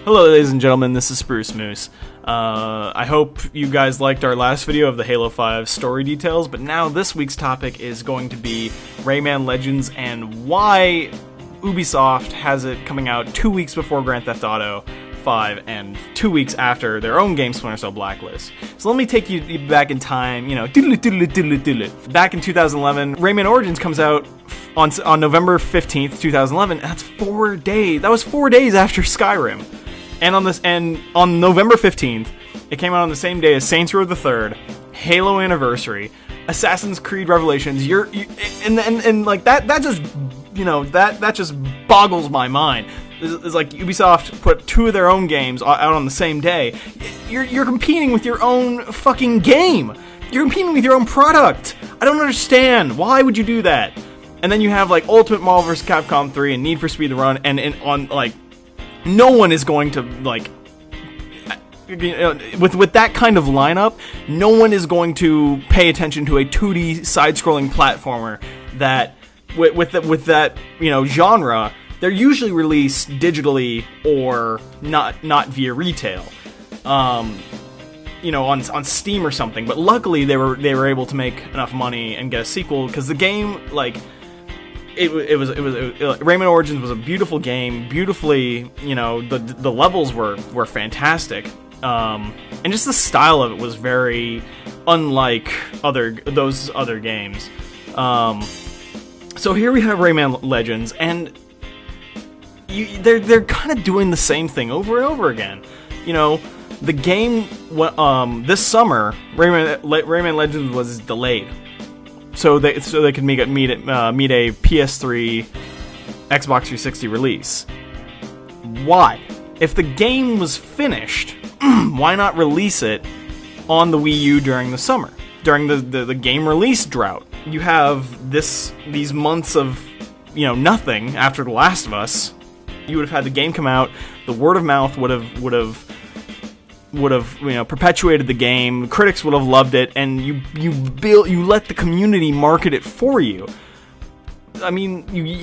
Hello ladies and gentlemen, this is Spruce Moose. I hope you guys liked our last video of the Halo 5 story details, but now this week's topic is going to be Rayman Legends and why Ubisoft has it coming out 2 weeks before Grand Theft Auto 5 and 2 weeks after their own game, Splinter Cell Blacklist. So let me take you back in time, back in 2011, Rayman Origins comes out on November 15th, 2011, and that's 4 days. That was 4 days after Skyrim. And on November 15th, it came out on the same day as Saints Row the Third, Halo Anniversary, Assassin's Creed Revelations. And like that just, that just boggles my mind. It's like Ubisoft put two of their own games out on the same day. You're competing with your own fucking game. You're competing with your own product. I don't understand. Why would you do that? And then you have like Ultimate Marvel vs. Capcom 3 and Need for Speed the Run, and on like no one is going to like with that kind of lineup. No one is going to pay attention to a 2D side-scrolling platformer that with that genre. They're usually released digitally or not via retail, on Steam or something. But luckily they were able to make enough money and get a sequel, because the game, like, it was Rayman Origins was a beautiful game, beautifully, the levels were fantastic, and just the style of it was very unlike those other games. So here we have Rayman Legends, and they're kind of doing the same thing over and over again. The game this summer, Rayman Legends was delayed, so they could meet a PS3, Xbox 360 release. Why? If the game was finished, why not release it on the Wii U during the summer, during the game release drought? You have these months of nothing after The Last of Us. You would have had the game come out. The word of mouth would have perpetuated the game. Critics would have loved it, and you let the community market it for you. I mean, you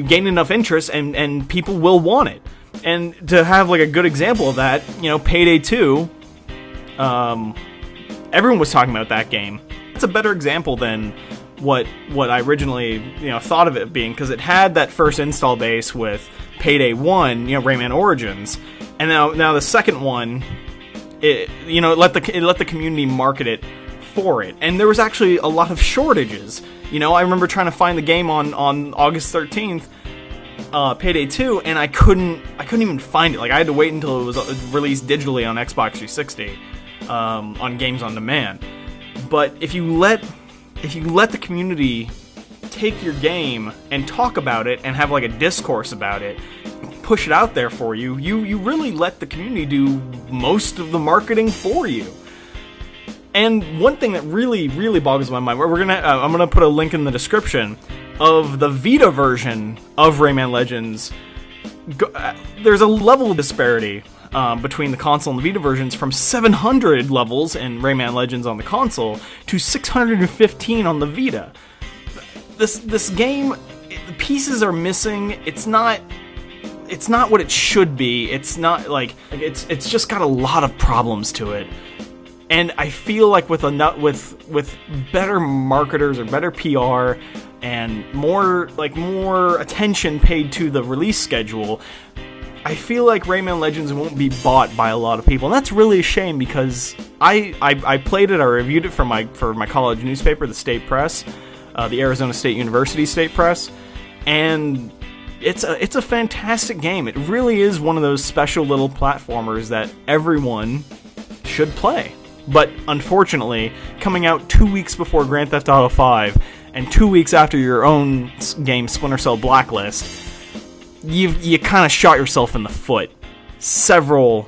gain enough interest, and people will want it. And to have like a good example of that, Payday 2. Everyone was talking about that game. It's a better example than what I originally thought of it being, because it had that first install base with Payday 1, Rayman Origins, and now the second one, it let the community market it for it, and there was actually a lot of shortages. I remember trying to find the game on August 13th, Payday 2, and I couldn't even find it. Like, I had to wait until it was released digitally on Xbox 360, on Games on Demand. But if you let the community take your game and talk about it and have like a discourse about it, push it out there for you, you really let the community do most of the marketing for you. And one thing that really, really boggles my mind, I'm gonna put a link in the description of the Vita version of Rayman Legends. There's a level of disparity between the console and the Vita versions, from 700 levels in Rayman Legends on the console to 615 on the Vita. This game, the pieces are missing. It's not what it should be. It's not like it's just got a lot of problems to it. And I feel like with better marketers or better PR and more attention paid to the release schedule, I feel like Rayman Legends won't be bought by a lot of people, and that's really a shame, because I played it, I reviewed it for my college newspaper, the State Press, the Arizona State University State Press, and it's a fantastic game. It really is one of those special little platformers that everyone should play. But unfortunately, coming out 2 weeks before Grand Theft Auto 5 and 2 weeks after your own game, Splinter Cell Blacklist, you kind of shot yourself in the foot several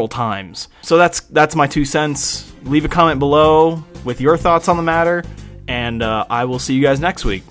times. So that's my 2 cents. Leave a comment below with your thoughts on the matter, and I will see you guys next week.